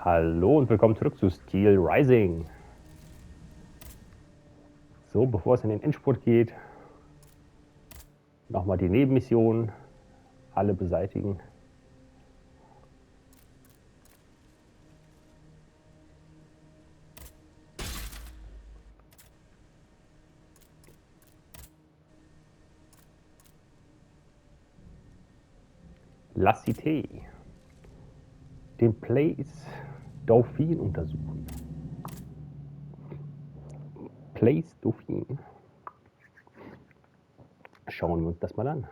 Hallo und willkommen zurück zu Steelrising. So, bevor es in den Endspurt geht, nochmal die Nebenmission, alle beseitigen. La Cité, den Place Dauphine untersuchen. Place Dauphine. Schauen wir uns das mal an.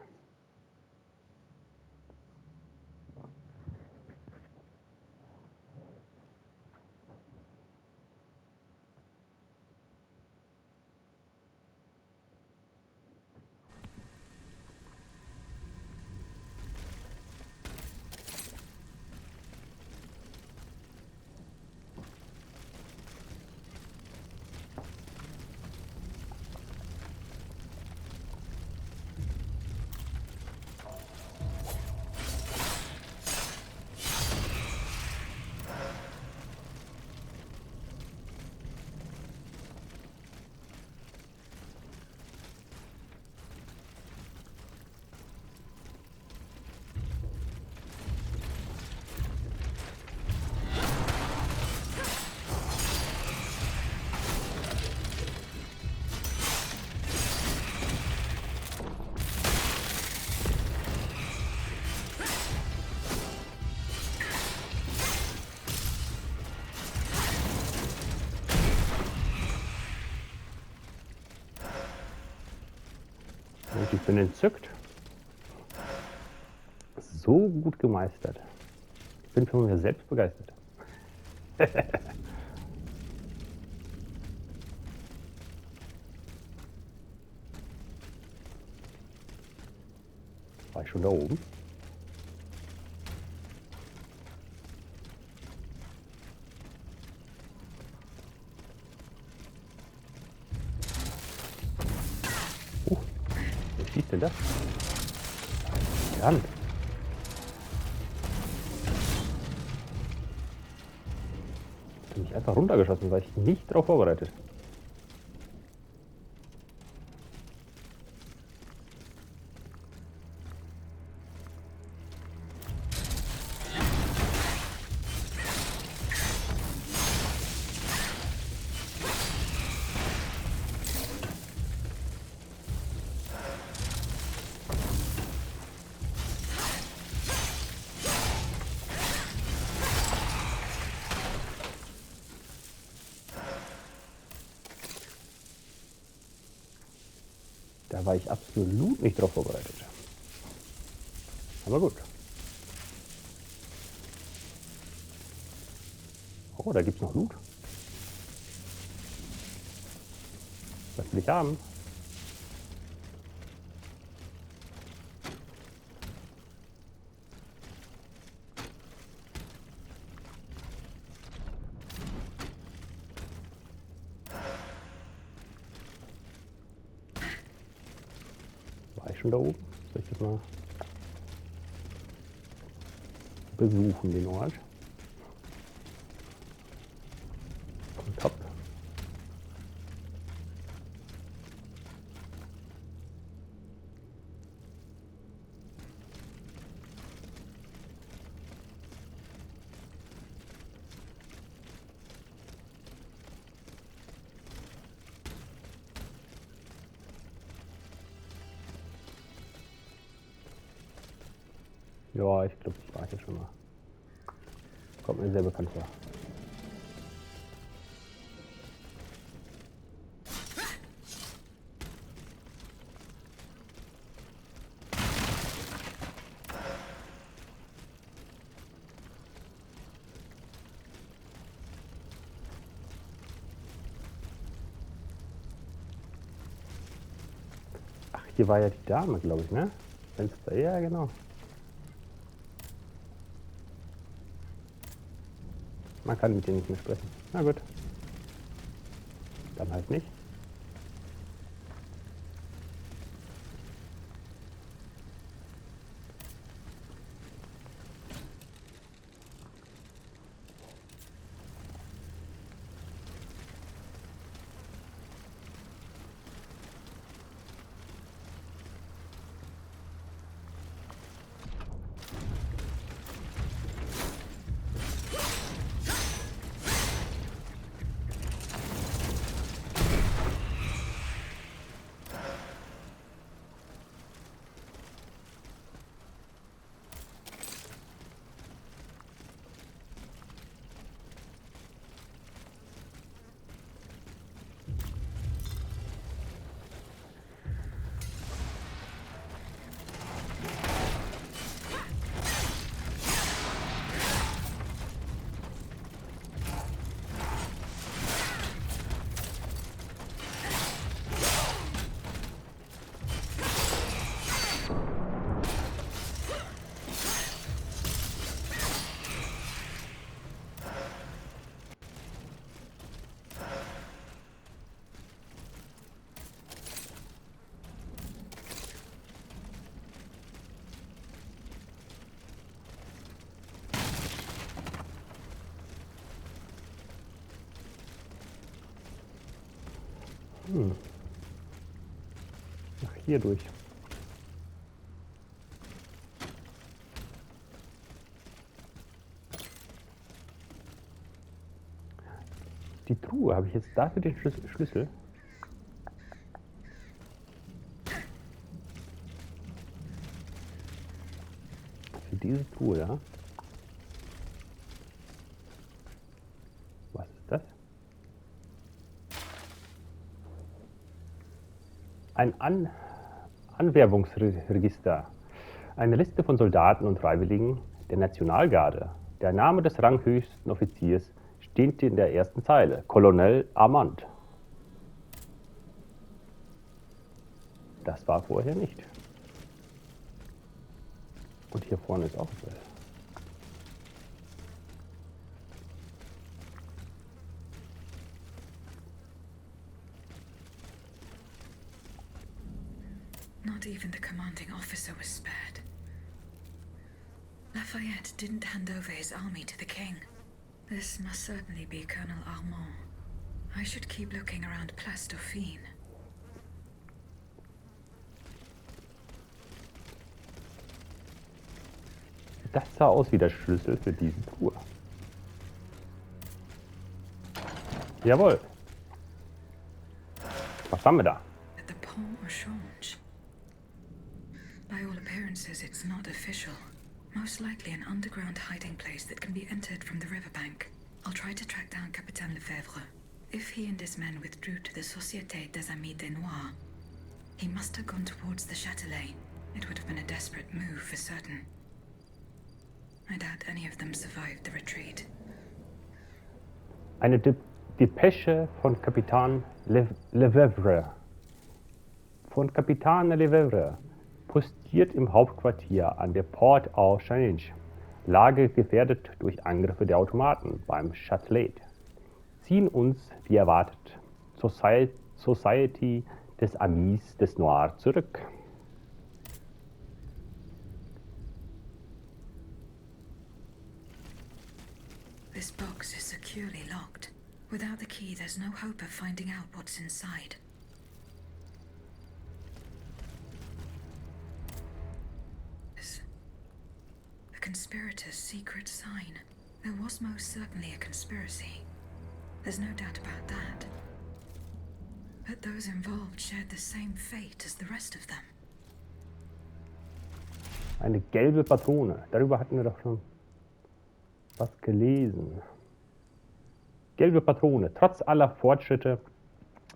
Und ich bin entzückt. So gut gemeistert. Ich bin von mir selbst begeistert. War ich schon da oben? Wer schießt denn das? Verdammt. Ich bin mich einfach runtergeschossen, weil ich nicht darauf vorbereitet. Da war ich absolut nicht drauf vorbereitet. Aber gut. Oh, da gibt es noch Loot. Was will ich haben? War ich schon da oben? Soll ich das mal besuchen, den Ort? Top. Ja, ich glaube, ich war hier schon mal. Kommt mir sehr bekannt vor. Ach, hier war ja die Dame, glaube ich, ne? Fenster, ja, genau. Man kann mit denen nicht mehr sprechen. Na gut. Dann halt nicht. Ach, hier durch. Die Truhe, habe ich jetzt dafür den Schlüssel? Für diese Truhe, ja? Was ist das? Ein Anwerbungsregister. Eine Liste von Soldaten und Freiwilligen der Nationalgarde. Der Name des ranghöchsten Offiziers steht in der ersten Zeile. Colonel Armand. Das war vorher nicht. Und hier vorne ist auch was. Not even the commanding officer was spared. Lafayette didn't hand over his army to the king. This must certainly be Colonel Armand. I should keep looking around Place Dauphine. Das sah aus wie der Schlüssel für diese Truhe. Jawohl. Was haben wir da? At the Pont au Change. By all appearances, it's not official. Most likely an underground hiding place that can be entered from the riverbank. I'll try to track down Capitaine Lefebvre. If he and his men withdrew to the Société des Amis des Noirs, he must have gone towards the Châtelet. It would have been a desperate move for certain. I doubt any of them survived the retreat. Eine Depesche von Kapitän Lefebvre. Von Kapitän Lefebvre. Postiert im Hauptquartier an der Porte au Change. Lage gefährdet durch Angriffe der Automaten beim Châtelet. Ziehen uns, wie erwartet, Society des Amis des Noirs zurück. This box is securely locked. Without the key, there's no hope of finding out what's inside. A conspirator's secret sign. There was most certainly a conspiracy. There's no doubt about that. But those involved shared the same fate as the rest of them. Eine gelbe Patrone. Darüber hatten wir doch schon was gelesen. Gelbe Patrone. Trotz aller Fortschritte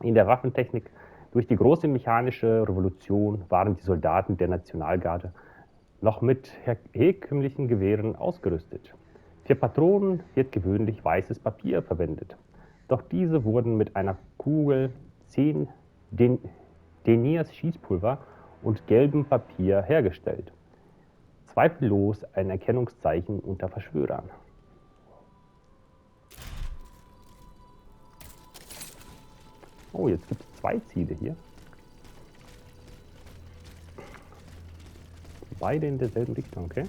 in der Waffentechnik durch die große mechanische Revolution waren die Soldaten der Nationalgarde noch mit herkömmlichen Gewehren ausgerüstet. Für Patronen wird gewöhnlich weißes Papier verwendet. Doch diese wurden mit einer Kugel, 10 Deniers Schießpulver und gelbem Papier hergestellt. Zweifellos ein Erkennungszeichen unter Verschwörern. Oh, jetzt gibt es 2 Ziele hier. Beide in derselben Richtung, okay?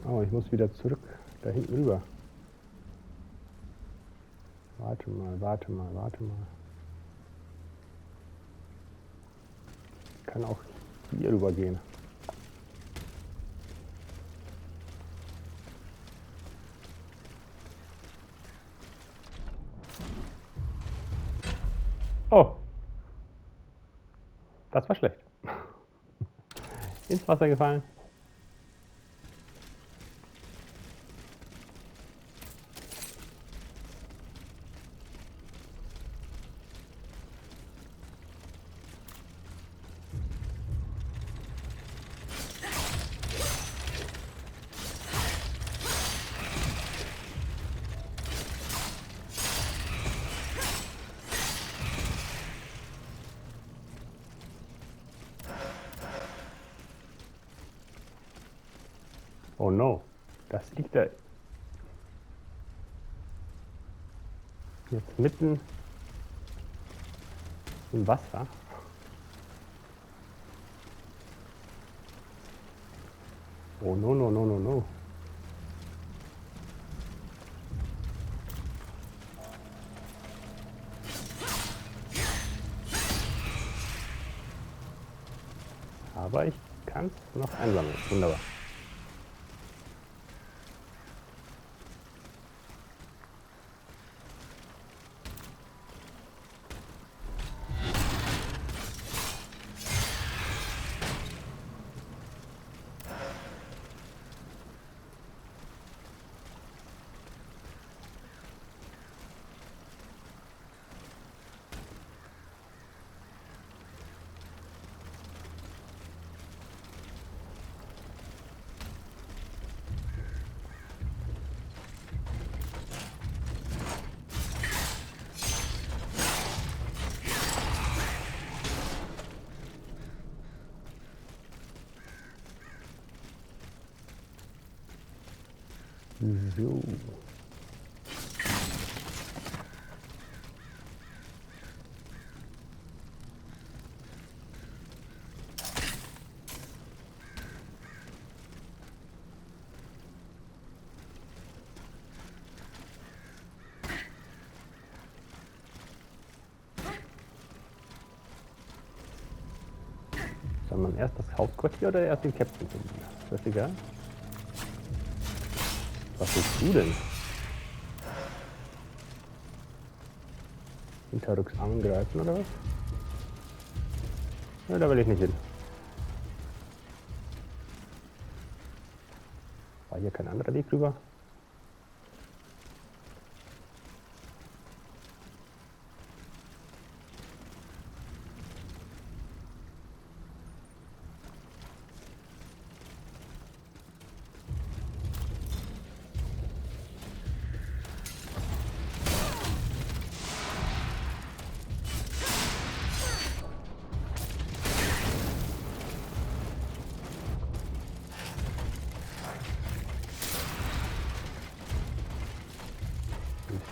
Oh, ich muss wieder zurück, da hinten rüber. Warte mal. Ich kann auch hier rüber gehen. Oh, das war schlecht. Ins Wasser gefallen. no. Das liegt da jetzt mitten im Wasser. Oh no, no, no, no, no. Aber ich kann es noch einsammeln. Wunderbar. So. Soll man erst das Hauptquartier oder erst den Captain finden? Ist das egal? Was willst du denn? Hinterrücks angreifen oder was? Ja, da will ich nicht hin. War hier kein anderer Weg rüber?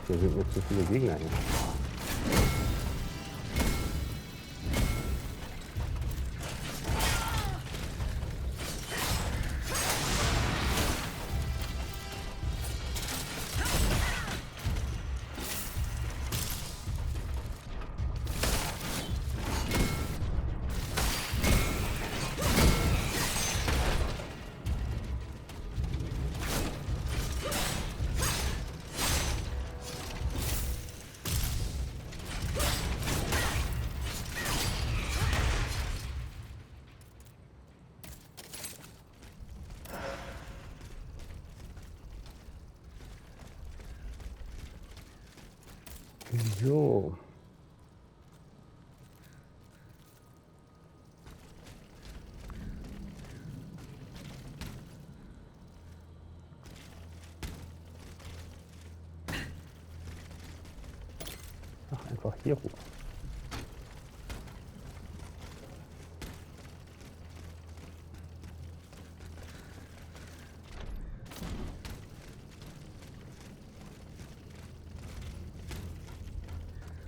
Hier sind mir zu viele Gegner hier. So. Ach, einfach hier hoch.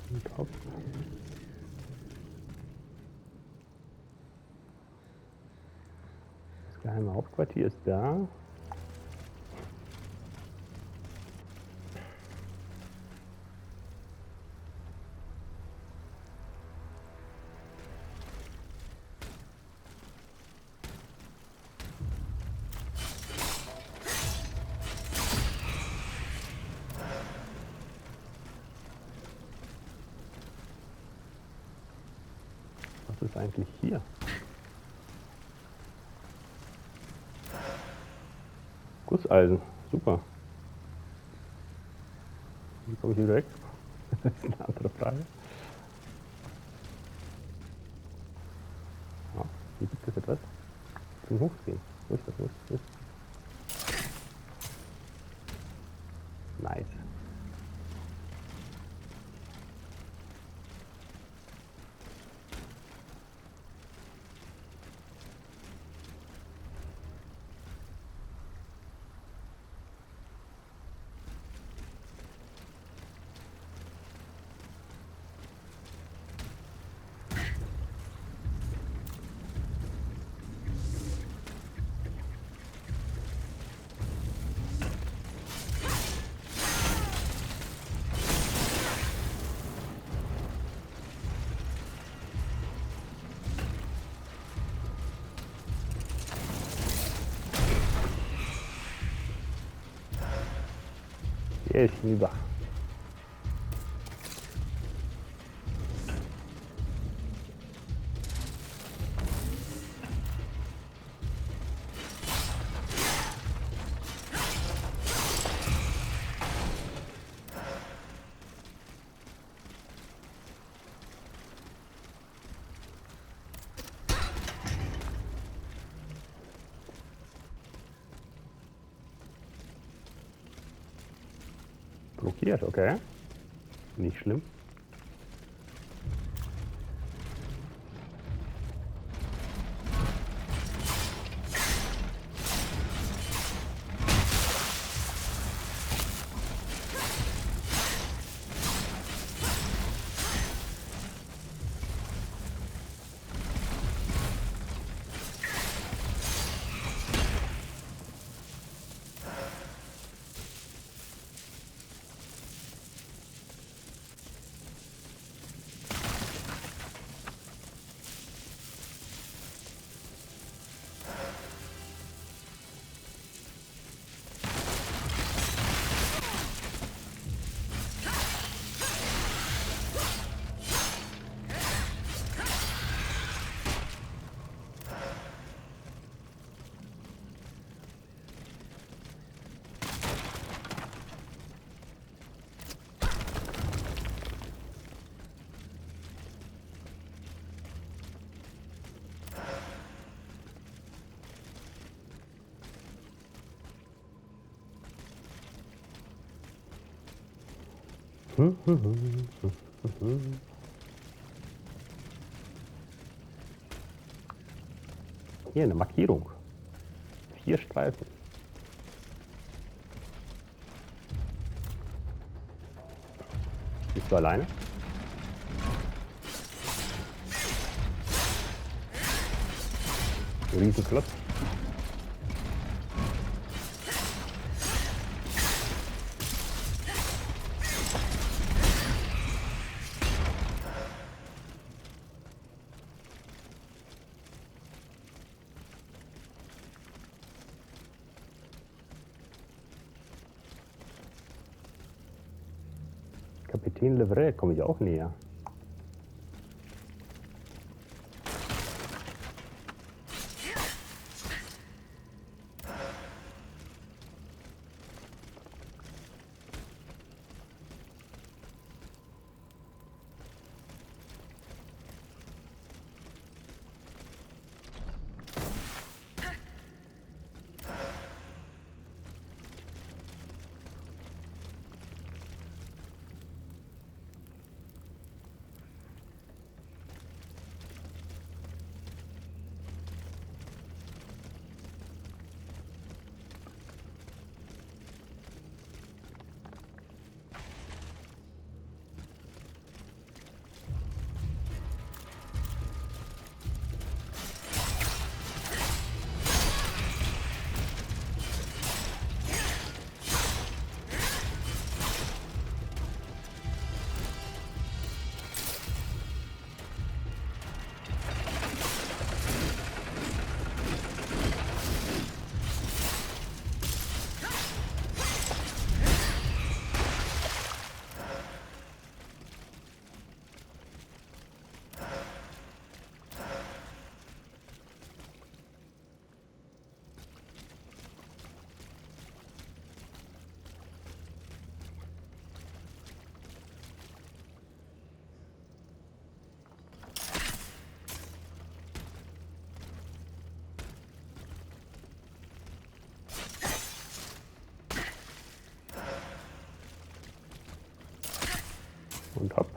Und hopp. Das geheime Hauptquartier ist da. Was ist eigentlich hier? Gusseisen, super. Wie komme ich hier weg? Das ist eine andere Frage. Ja, hier gibt es etwas zum Hochziehen. Wo ist das? Wo ist das? Nice. Der ist hinüber. Blockiert, okay. Nicht schlimm. Hier eine Markierung. 4 Streifen. Bist du alleine? Riesenklotz. Kapitän Levray komme ich auch näher. Und hopp.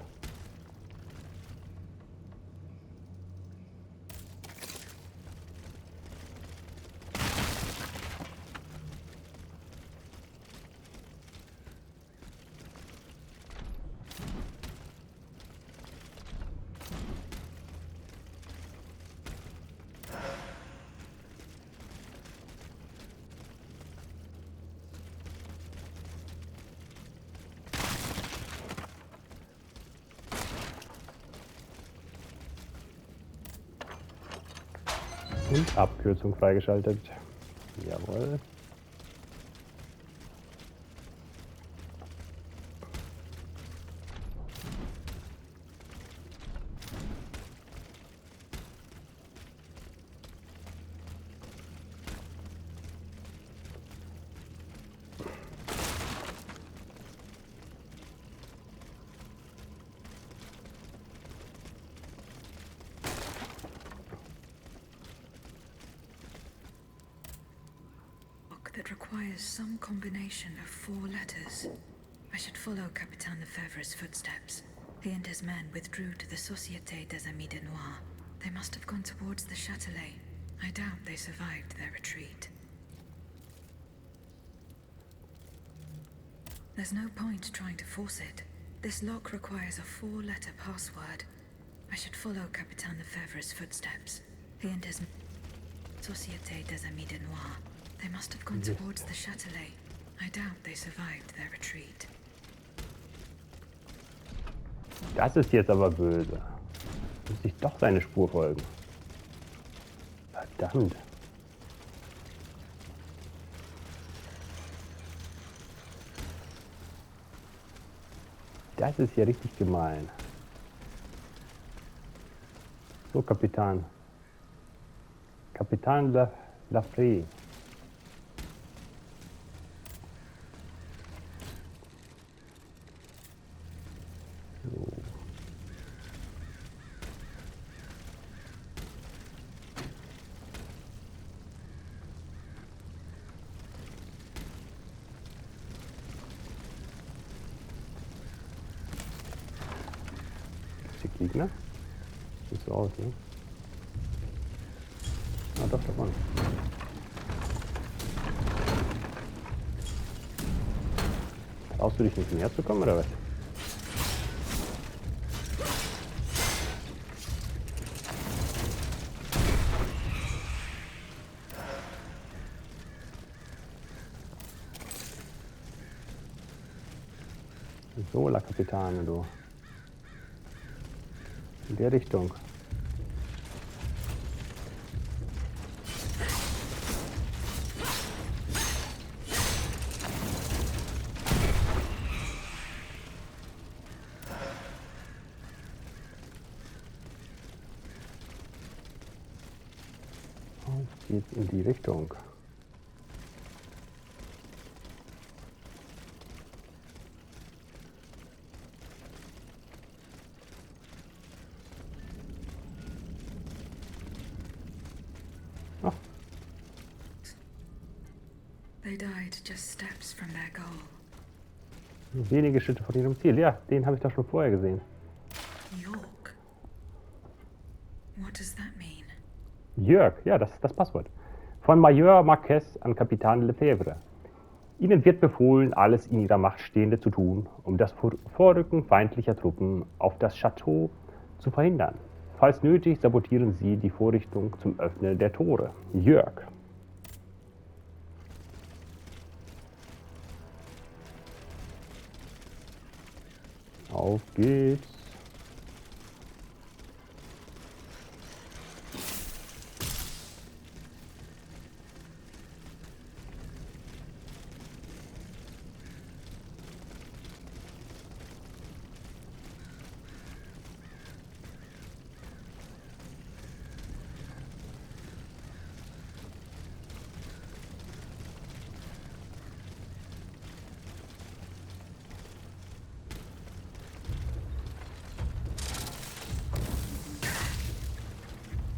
Und Abkürzung freigeschaltet. Jawohl. that requires some combination of 4 letters. I should follow Capitaine Lefebvre's footsteps. He and his men withdrew to the Société des Amis de Noir. They must have gone towards the Châtelet. I doubt they survived their retreat. There's no point trying to force it. This lock requires a 4-letter password. I should follow Capitaine Lefebvre's footsteps. He and his Société des Amis de Noir. They must have gone towards the Châtelet. I doubt they survived their retreat. Das ist jetzt aber böse. Muss ich doch seine Spur folgen. Verdammt. Das ist hier richtig gemein. So, Kapitän. Kapitän Lafrey. So. Gegner? Sieht so aus, ne? Ah, doch, davon. Traust du dich nicht näher zu kommen, oder was? So, La Capitane, du. In der Richtung. Auf geht's in die Richtung. They died just steps from their goal. Wenige Schritte von ihrem Ziel. Ja, den habe ich doch schon vorher gesehen. York. What does that mean? Jörg, ja, das ist das Passwort. Von Major Marquez an Kapitän Lefebvre. Ihnen wird befohlen, alles in ihrer Macht Stehende zu tun, um das Vorrücken feindlicher Truppen auf das Château zu verhindern. Falls nötig, sabotieren Sie die Vorrichtung zum Öffnen der Tore. Jörg. Auf geht's.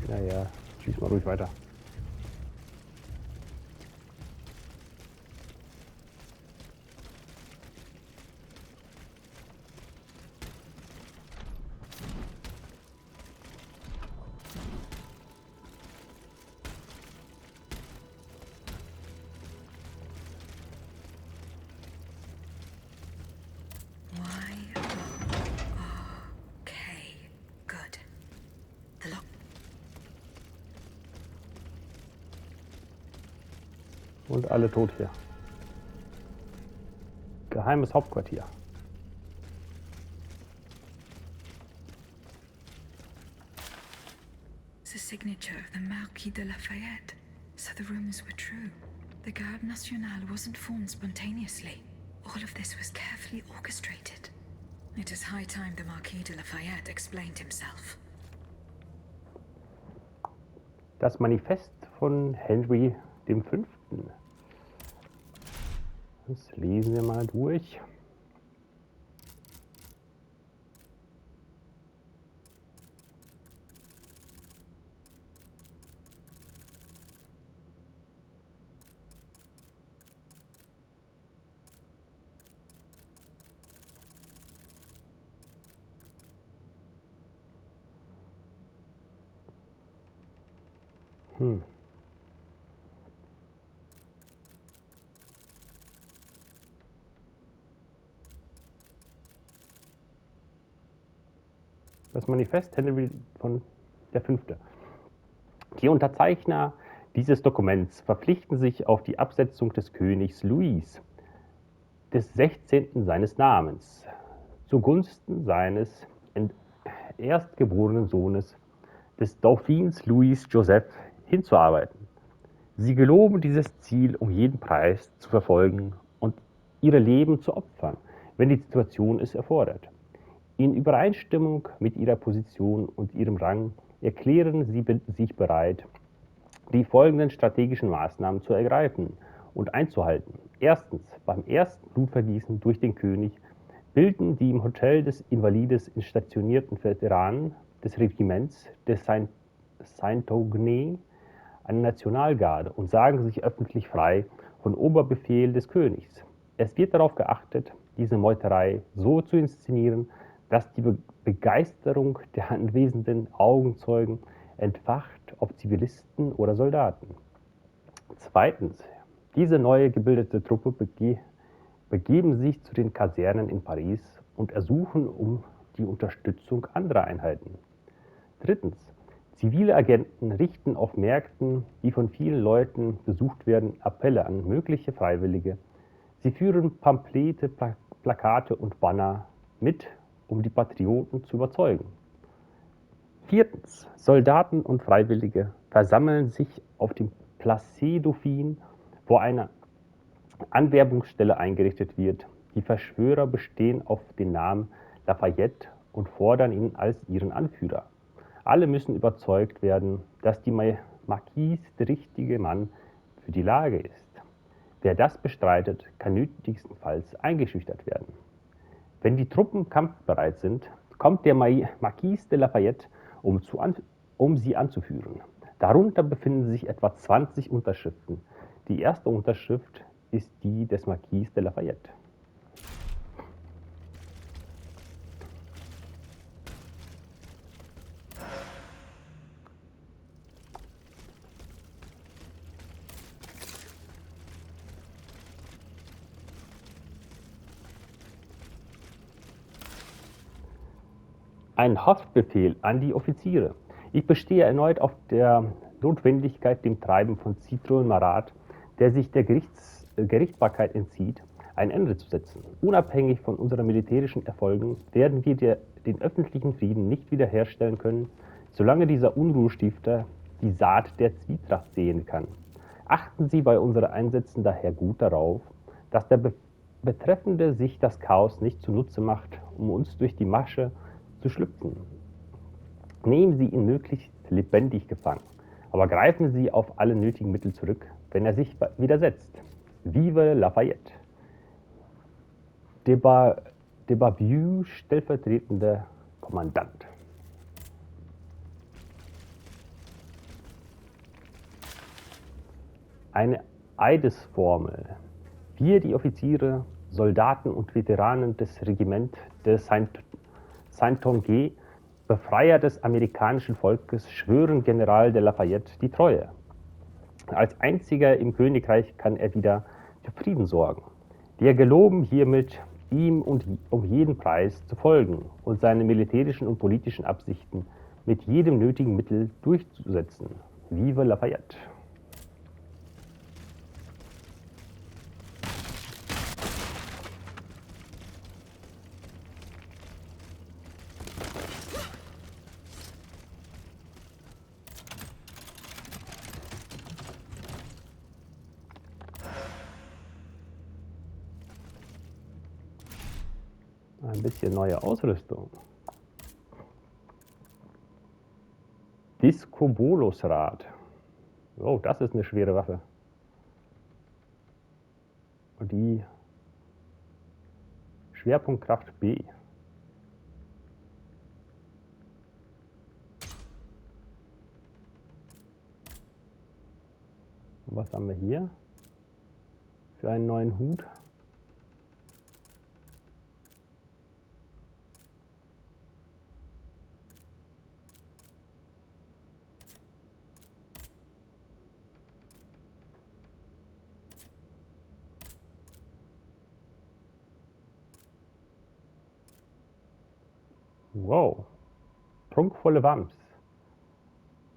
Ja, ja, schieß mal ruhig weiter. Und alle tot hier. Geheimes Hauptquartier. The signature of the Marquis de Lafayette. So the rumors were true. The Garde Nationale wasn't formed spontaneously. All of this was carefully orchestrated. It is high time the Marquis de Lafayette explained himself. Das Manifest von Henry V. Das lesen wir mal durch. Hm. Das Manifest Henry von der Fünfte. Die Unterzeichner dieses Dokuments verpflichten sich auf die Absetzung des Königs Louis XVI. Seines Namens zugunsten seines erstgeborenen Sohnes, des Dauphins Louis Joseph, hinzuarbeiten. Sie geloben dieses Ziel um jeden Preis zu verfolgen und ihre Leben zu opfern, wenn die Situation es erfordert. In Übereinstimmung mit ihrer Position und ihrem Rang erklären sie sich bereit, die folgenden strategischen Maßnahmen zu ergreifen und einzuhalten. Erstens, beim ersten Blutvergießen durch den König bilden die im Hotel des Invalides instationierten Veteranen des Regiments des Saint-Augné eine Nationalgarde und sagen sich öffentlich frei von Oberbefehl des Königs. Es wird darauf geachtet, diese Meuterei so zu inszenieren, dass die Begeisterung der anwesenden Augenzeugen entfacht, ob Zivilisten oder Soldaten. Zweitens, diese neu gebildete Truppe begeben sich zu den Kasernen in Paris und ersuchen um die Unterstützung anderer Einheiten. Drittens, zivile Agenten richten auf Märkten, die von vielen Leuten besucht werden, Appelle an mögliche Freiwillige. Sie führen Pamphlete, Plakate und Banner mit, um die Patrioten zu überzeugen. Viertens, Soldaten und Freiwillige versammeln sich auf dem Place Dauphine, wo eine Anwerbungsstelle eingerichtet wird. Die Verschwörer bestehen auf den Namen Lafayette und fordern ihn als ihren Anführer. Alle müssen überzeugt werden, dass die Marquise der richtige Mann für die Lage ist. Wer das bestreitet, kann nötigstenfalls eingeschüchtert werden. Wenn die Truppen kampfbereit sind, kommt der Marquis de Lafayette, um sie anzuführen. Darunter befinden sich etwa 20 Unterschriften. Die erste Unterschrift ist die des Marquis de Lafayette. Ein Haftbefehl an die Offiziere. Ich bestehe erneut auf der Notwendigkeit, dem Treiben von Citron Marat, der sich der Gerichtsbarkeit entzieht, ein Ende zu setzen. Unabhängig von unseren militärischen Erfolgen werden wir den öffentlichen Frieden nicht wiederherstellen können, solange dieser Unruhestifter die Saat der Zwietracht sehen kann. Achten Sie bei unseren Einsätzen daher gut darauf, dass der Betreffende sich das Chaos nicht zunutze macht, um uns durch die Masche zu schlüpfen. Nehmen Sie ihn möglichst lebendig gefangen, aber greifen Sie auf alle nötigen Mittel zurück, wenn er sich widersetzt. Vive Lafayette! De Baveux, stellvertretender Kommandant. Eine Eidesformel. Wir, die Offiziere, Soldaten und Veteranen des Regiments de Saint-Augné, Befreier des amerikanischen Volkes, schwören General de Lafayette die Treue. Als einziger im Königreich kann er wieder für Frieden sorgen. Wir geloben hiermit, ihm um jeden Preis zu folgen und seine militärischen und politischen Absichten mit jedem nötigen Mittel durchzusetzen. Vive Lafayette! Ein bisschen neue Ausrüstung. Discobolus-Rad. Oh, das ist eine schwere Waffe. Und die Schwerpunktkraft B. Und was haben wir hier für einen neuen Hut? Wow. Prunkvolle Wams.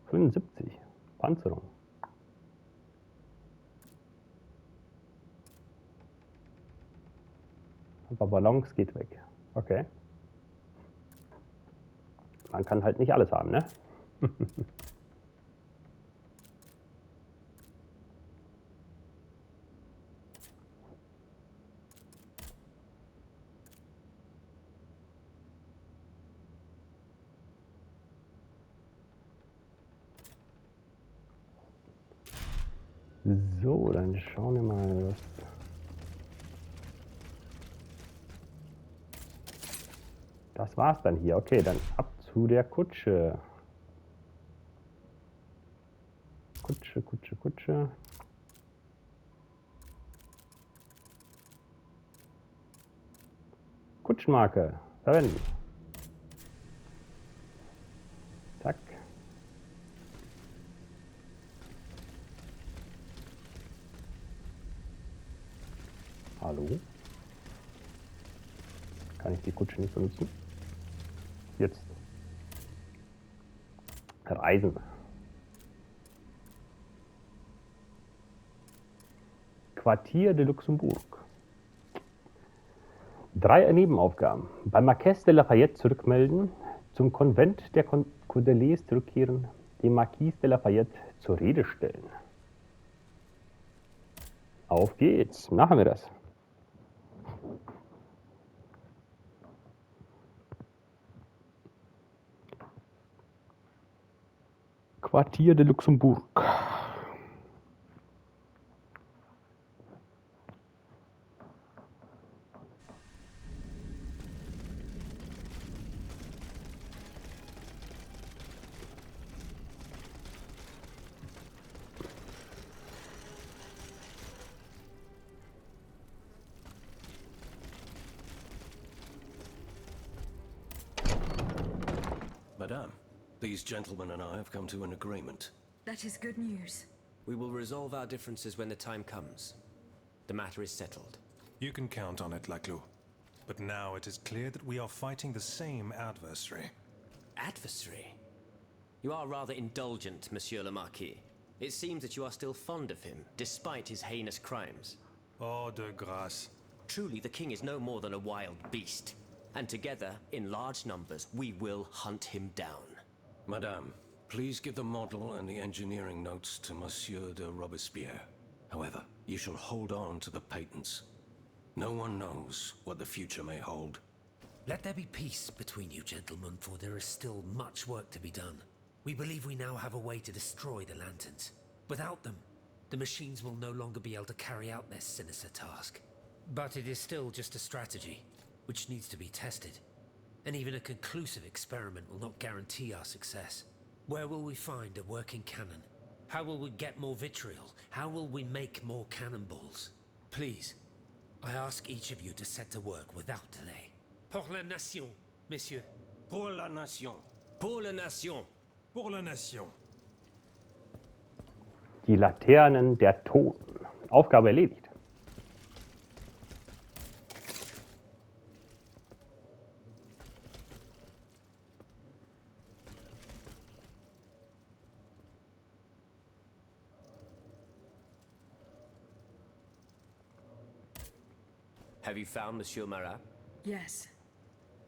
75. Panzerung. Aber Balance geht weg. Okay. Man kann halt nicht alles haben, ne? So, dann schauen wir mal, was... Das war's dann hier. Okay, dann ab zu der Kutsche. Kutsche, Kutsche, Kutsche. Kutschenmarke. Verwenden. Zack. Hallo? Kann ich die Kutsche nicht benutzen? Jetzt. Reisen. Quartier de Luxembourg. 3 Nebenaufgaben. Beim Marquess de Lafayette zurückmelden, zum Konvent der Cordeliers zurückkehren, den Marquis de Lafayette zur Rede stellen. Auf geht's. Machen wir das. Quartier de Luxembourg. Madame, these gentlemen and I have come to an agreement. That is good news. We will resolve our differences when the time comes. The matter is settled. You can count on it, Laclos. But now it is clear that we are fighting the same adversary. Adversary? You are rather indulgent, Monsieur le Marquis. It seems that you are still fond of him, despite his heinous crimes. Oh, de grâce. Truly, the king is no more than a wild beast. And together, in large numbers, we will hunt him down. Madame, please give the model and the engineering notes to Monsieur de Robespierre. However, you shall hold on to the patents. No one knows what the future may hold. Let there be peace between you gentlemen, for there is still much work to be done. We believe we now have a way to destroy the lanterns. Without them, the machines will no longer be able to carry out their sinister task. But it is still just a strategy, which needs to be tested. And even a conclusive experiment will not guarantee our success. Where will we find a working cannon? How will we get more vitriol? How will we make more cannonballs? Please, I ask each of you to set to work without delay. Pour la nation, messieurs. Pour la nation. Pour la nation. Pour la nation. Die Laternen der Toten. Aufgabe erledigt. Have you found Monsieur Marat? Yes,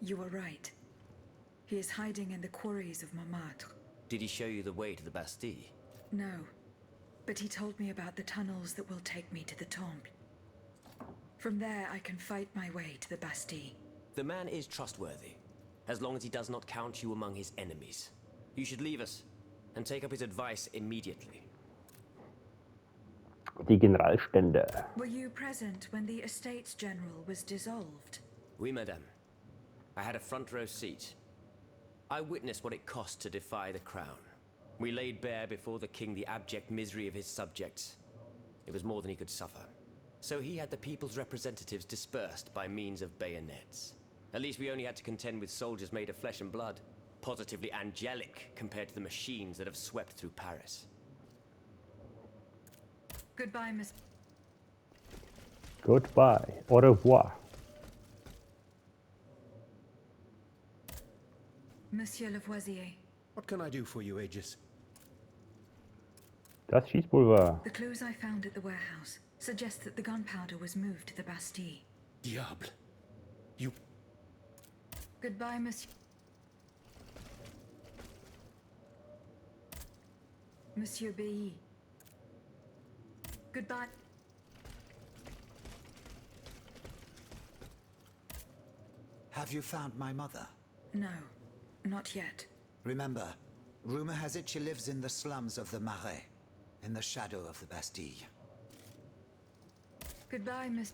you were right. He is hiding in the quarries of Montmartre. Did he show you the way to the Bastille? No, but he told me about the tunnels that will take me to the Temple. From there, I can fight my way to the Bastille. The man is trustworthy, as long as he does not count you among his enemies. You should leave us, and take up his advice immediately. Die Generalstände. Were you present when the Estates General was dissolved? Oui, madame. I had a front row seat. I witnessed what it cost to defy the crown. We laid bare before the king the abject misery of his subjects. It was more than he could suffer. So he had the people's representatives dispersed by means of bayonets. At least we only had to contend with soldiers made of flesh and blood. Positively angelic compared to the machines that have swept through Paris. Goodbye, Miss... Goodbye. Au revoir. Monsieur Lavoisier. What can I do for you, Aegis? Das Schießpulver. The clues I found at the warehouse suggest that the gunpowder was moved to the Bastille. Diable. You... Goodbye, Monsieur. Monsieur B. Goodbye. Have you found my mother? No, not yet. Remember, rumor has it she lives in the slums of the Marais, in the shadow of the Bastille. Goodbye, Miss.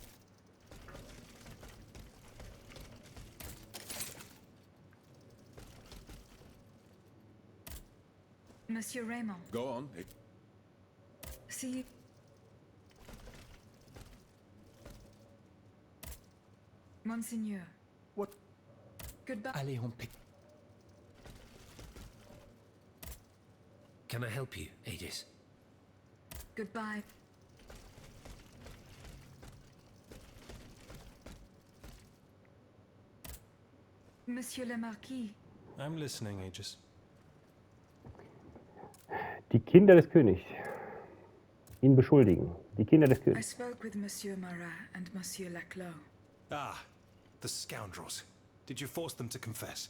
Monsieur Raymond. Go on. See you. Monseigneur. What? Goodbye. Allez, on pick. Can I help you, Aegis? Goodbye. Monsieur le Marquis. I'm listening, Aegis. Die Kinder des Königs. Ihn beschuldigen. Die Kinder des I Königs. spoke with Monsieur Marat and Monsieur Laclos. Ah, the scoundrels. Did you force them to confess?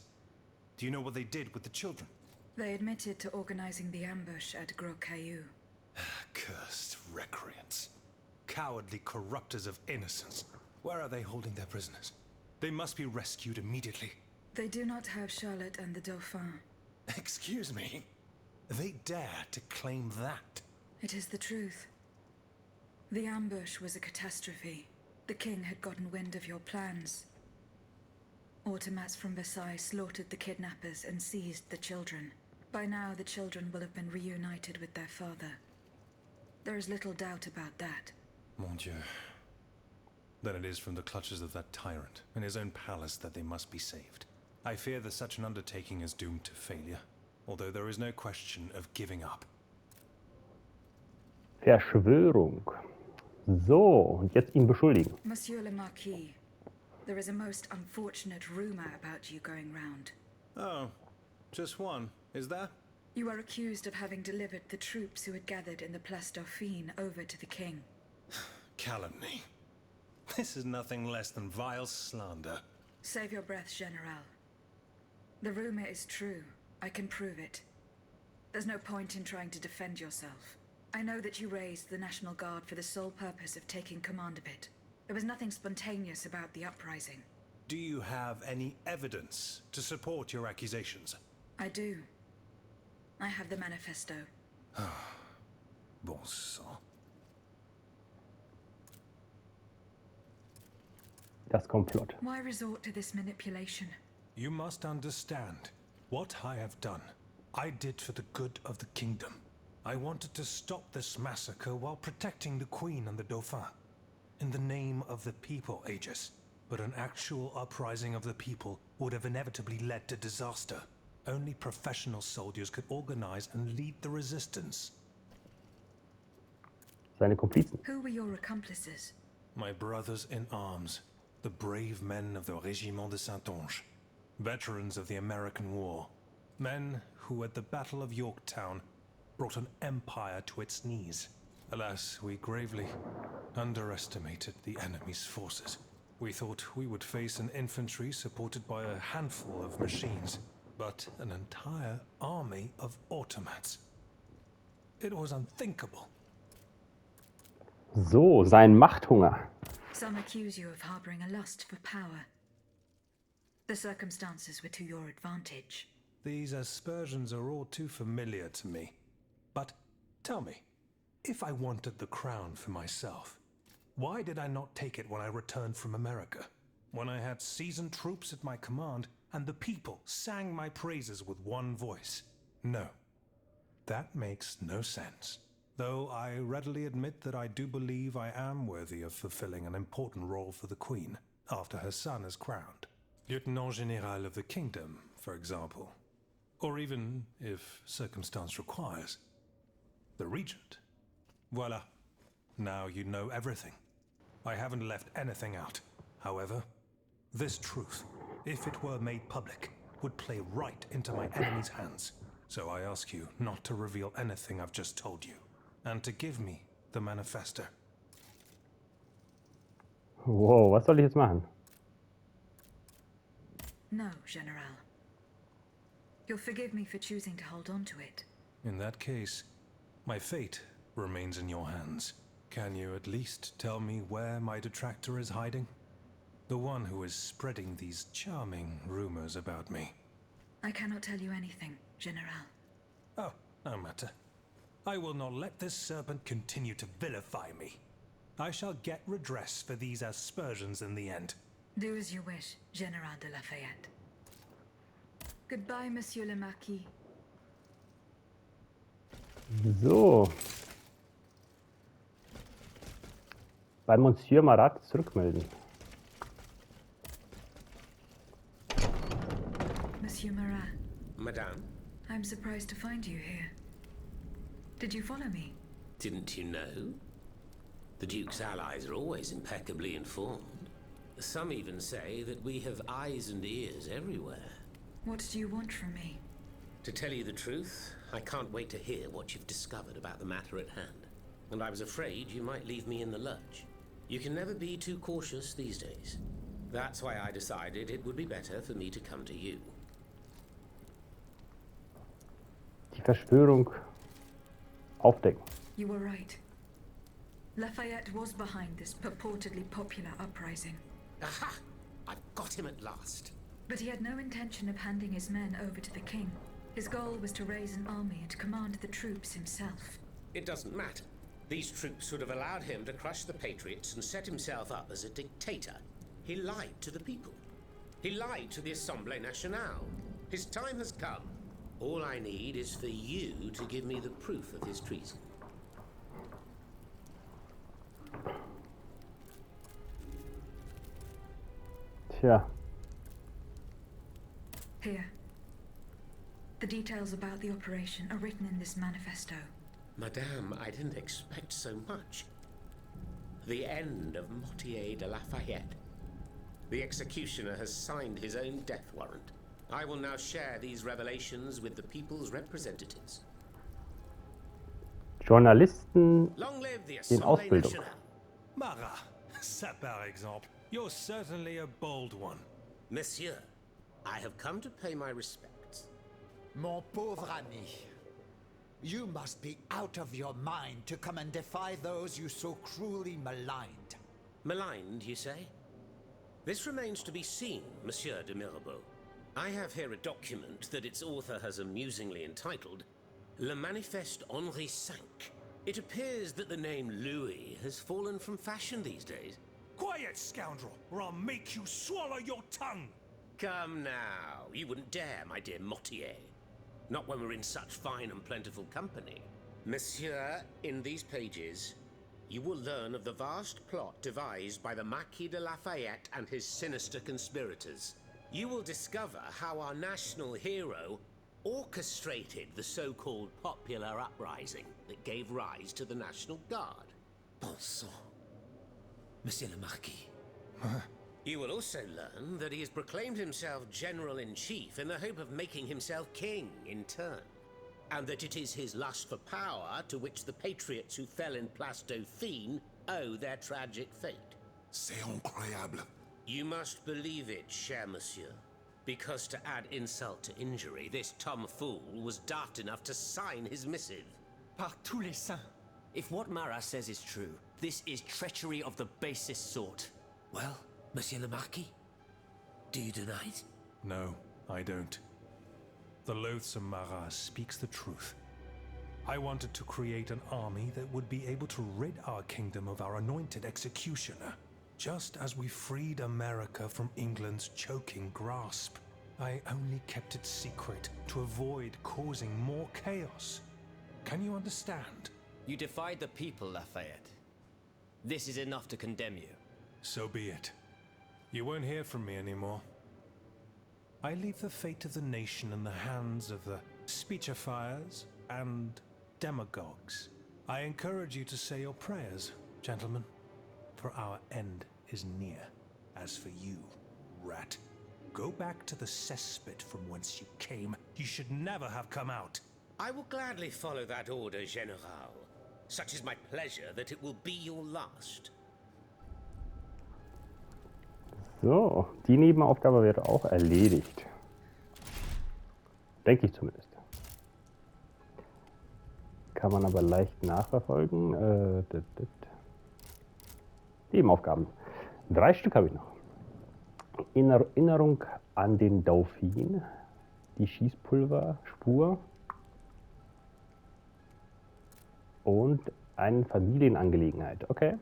Do you know what they did with the children? They admitted to organizing the ambush at Gros Caillou. Cursed recreants. Cowardly corrupters of innocence. Where are they holding their prisoners? They must be rescued immediately. They do not have Charlotte and the Dauphin. Excuse me? They dare to claim that? It is the truth. The ambush was a catastrophe. The king had gotten wind of your plans. Automats from Versailles slaughtered the kidnappers and seized the children. By now, the children will have been reunited with their father. There is little doubt about that. Mon Dieu. Then it is from the clutches of that tyrant in his own palace that they must be saved. I fear that such an undertaking is doomed to failure, although there is no question of giving up. Verschwörung. So, und jetzt ihn beschuldigen. Monsieur le Marquis, there is a most unfortunate rumor about you going round. Oh, just one, is there? You are accused of having delivered the troops who had gathered in the Place Dauphine over to the king. Calumny. This is nothing less than vile slander. Save your breath, General. The rumor is true. I can prove it. There's no point in trying to defend yourself. I know that you raised the National Guard for the sole purpose of taking command of it. There was nothing spontaneous about the uprising. Do you have any evidence to support your accusations? I do. I have the manifesto. Bon sang. Das Komplott. Why resort to this manipulation? You must understand, what I have done, I did for the good of the kingdom. I wanted to stop this massacre while protecting the Queen and the Dauphin. In the name of the people, Aegis. But an actual uprising of the people would have inevitably led to disaster. Only professional soldiers could organize and lead the resistance. Seine Komplizen. Who were your accomplices? My brothers in arms, the brave men of the Régiment de Saintonge, veterans of the American War, men who at the Battle of Yorktown brought an empire to its knees. Alas, we gravely underestimated the enemy's forces. We thought we would face an infantry supported by a handful of machines, but an entire army of automats. It was unthinkable. So, sein Machthunger. Some accuse you of harboring a lust for power. The circumstances were to your advantage. These aspersions are all too familiar to me. But tell me, if I wanted the crown for myself, why did I not take it when I returned from America? When I had seasoned troops at my command and the people sang my praises with one voice? No, that makes no sense. Though I readily admit that I do believe I am worthy of fulfilling an important role for the Queen after her son is crowned. Lieutenant General of the Kingdom, for example. Or even, if circumstance requires, the Regent. Voila. Now you know everything. I haven't left anything out. However, this truth, if it were made public, would play right into my enemy's hands. So I ask you not to reveal anything I've just told you, and to give me the manifesto. Wow, was soll ich jetzt machen? No, General. You'll forgive me for choosing to hold on to it. In that case, my fate remains in your hands. Can you at least tell me where my detractor is hiding? The one who is spreading these charming rumors about me. I cannot tell you anything, General. Oh, no matter. I will not let this serpent continue to vilify me. I shall get redress for these aspersions in the end. Do as you wish, General de Lafayette. Goodbye, Monsieur le Marquis. So. Bei Monsieur Marat zurückmelden. Monsieur Marat, Madame, I'm surprised to find you here. Did you follow me? Didn't you know? The Duke's allies are always impeccably informed. Some even say that we have eyes and ears everywhere. What do you want from me? To tell you the truth, I can't wait to hear what you've discovered about the matter at hand. And I was afraid you might leave me in the lurch. You can never be too cautious these days. That's why I decided it would be better for me to come to you. Die Verschwörung aufdecken. You were right. Lafayette was behind this purportedly popular uprising. Aha! I've got him at last. But he had no intention of handing his men over to the king. His goal was to raise an army and command the troops himself. It doesn't matter. These troops would have allowed him to crush the patriots and set himself up as a dictator. He lied to the people. He lied to the Assemblée Nationale. His time has come. All I need is for you to give me the proof of his treason. Tja. Here. The details about the operation are written in this manifesto. Madame, I didn't expect so much. The end of Mortier de Lafayette. The executioner has signed his own death warrant. I will now share these revelations with the people's representatives. Journalisten Long live the in Assemblée Ausbildung. Nationale. Marat, ça par exemple. You're certainly a bold one. Monsieur, I have come to pay my respects. Mon pauvre ami, you must be out of your mind to come and defy those you so cruelly maligned. Maligned, you say? This remains to be seen, Monsieur de Mirabeau. I have here a document that its author has amusingly entitled Le Manifeste Henri V. It appears that the name Louis has fallen from fashion these days. Quiet, scoundrel, or I'll make you swallow your tongue! Come now, you wouldn't dare, my dear Mortier. Not when we're in such fine and plentiful company. Monsieur, in these pages, you will learn of the vast plot devised by the Marquis de Lafayette and his sinister conspirators. You will discover how our national hero orchestrated the so-called popular uprising that gave rise to the National Guard. Bon sang. Monsieur le Marquis. You will also learn that he has proclaimed himself General-in-Chief in the hope of making himself king in turn, and that it is his lust for power to which the patriots who fell in Place Dauphine owe their tragic fate. C'est incroyable. You must believe it, cher monsieur, because to add insult to injury, this tomfool was daft enough to sign his missive. Par tous les saints. If what Marat says is true, this is treachery of the basest sort. Well, Monsieur le Marquis, do you deny it? No, I don't. The loathsome Marat speaks the truth. I wanted to create an army that would be able to rid our kingdom of our anointed executioner, just as we freed America from England's choking grasp. I only kept it secret to avoid causing more chaos. Can you understand? You defied the people, Lafayette. This is enough to condemn you. So be it. You won't hear from me anymore. I leave the fate of the nation in the hands of the speechifiers and demagogues. I encourage you to say your prayers, gentlemen, for our end is near. As for you, rat, Go back to the cesspit from whence you came. You should never have come out. I will gladly follow that order, General. Such is my pleasure that it will be your last. So, die Nebenaufgabe wäre auch erledigt. Denke ich zumindest. Kann man aber leicht nachverfolgen. Nebenaufgaben. 3 Stück habe ich noch. Erinnerung an den Dauphin. Die Schießpulverspur. Und eine Familienangelegenheit. Okay.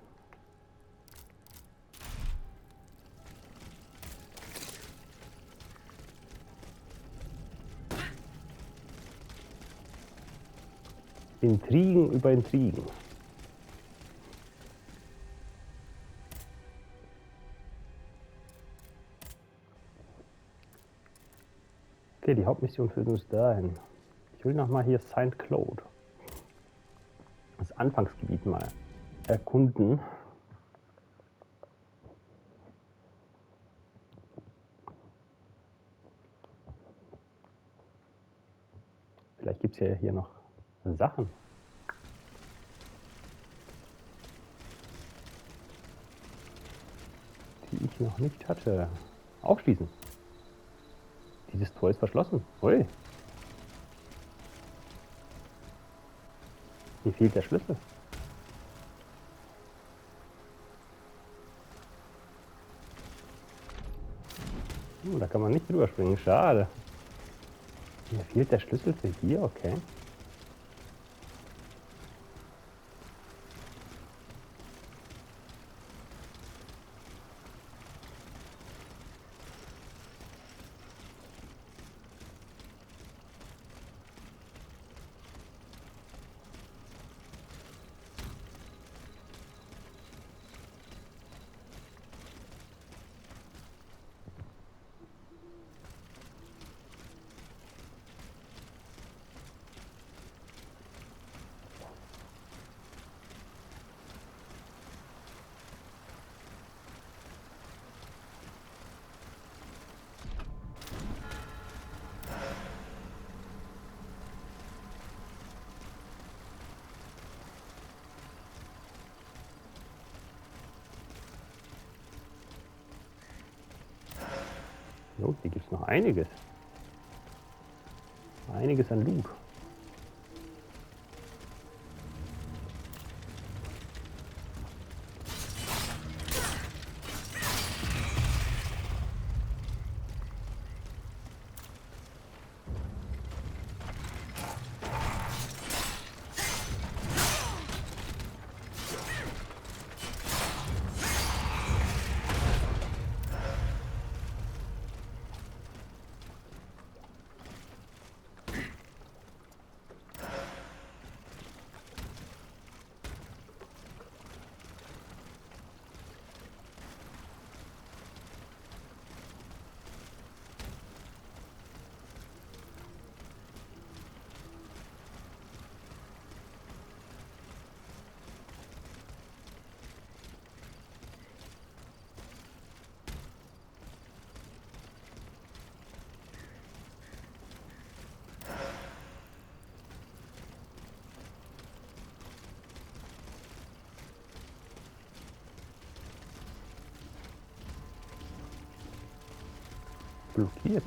Intrigen über Intrigen. Okay, die Hauptmission führt uns dahin. Ich will nochmal hier St. Claude, das Anfangsgebiet, mal erkunden. Vielleicht gibt es ja hier noch Sachen. Die ich noch nicht hatte. Aufschließen. Dieses Tor ist verschlossen. Ui. Mir fehlt der Schlüssel. Da kann man nicht drüber springen. Schade. Mir fehlt der Schlüssel für hier. Okay. So, hier gibt es noch einiges. Einiges an Loot. Blockiert.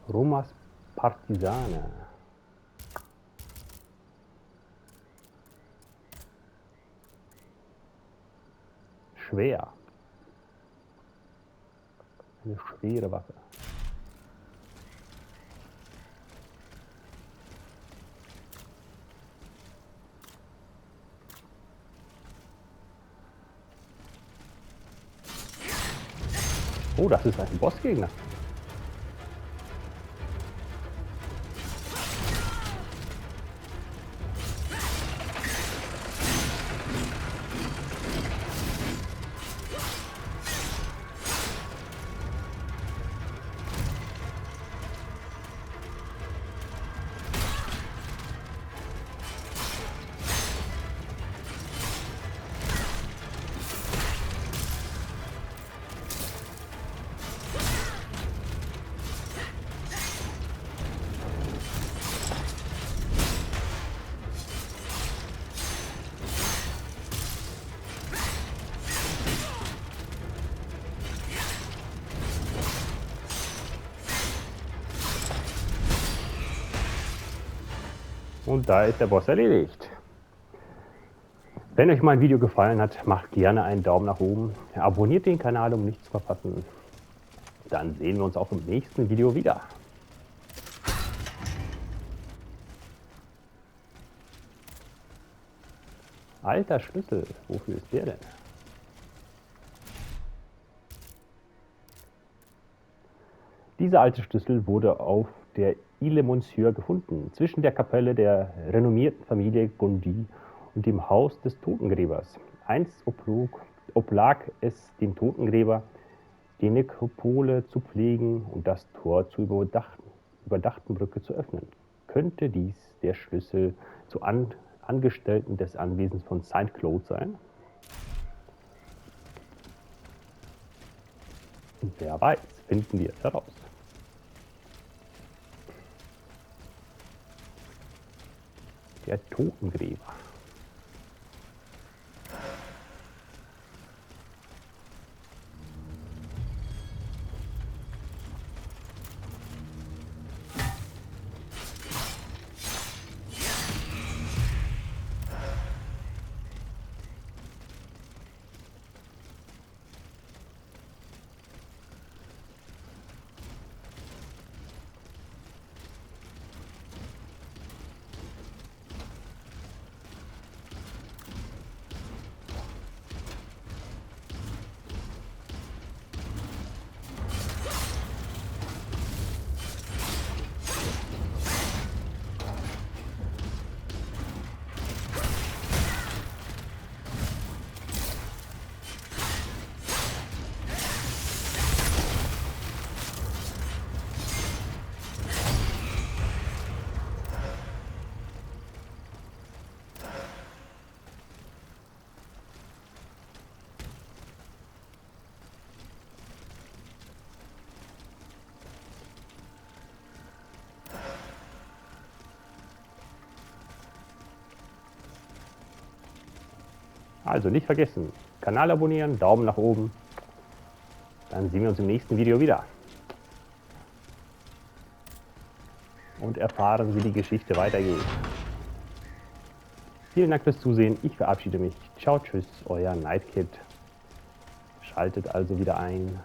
Romas Partisane. Schwer. Eine schwere Waffe. Oh, das ist ein Bossgegner. Und da ist der Boss erledigt. Wenn euch mein Video gefallen hat, macht gerne einen Daumen nach oben. Abonniert den Kanal, um nichts zu verpassen. Dann sehen wir uns auch im nächsten Video wieder. Alter Schlüssel, wofür ist der denn? Dieser alte Schlüssel wurde auf der Ile Monsieur gefunden, zwischen der Kapelle der renommierten Familie Gondi und dem Haus des Totengräbers. Einst oblag es dem Totengräber, die Nekropole zu pflegen und das Tor zur überdachten Brücke zu öffnen. Könnte dies der Schlüssel zu Angestellten des Anwesens von St. Claude sein? Und wer weiß, finden wir es heraus. Der Totengräber. Also nicht vergessen, Kanal abonnieren, Daumen nach oben. Dann sehen wir uns im nächsten Video wieder. Und erfahren, wie die Geschichte weitergeht. Vielen Dank fürs Zusehen. Ich verabschiede mich. Ciao, tschüss, euer Nightkid. Schaltet also wieder ein.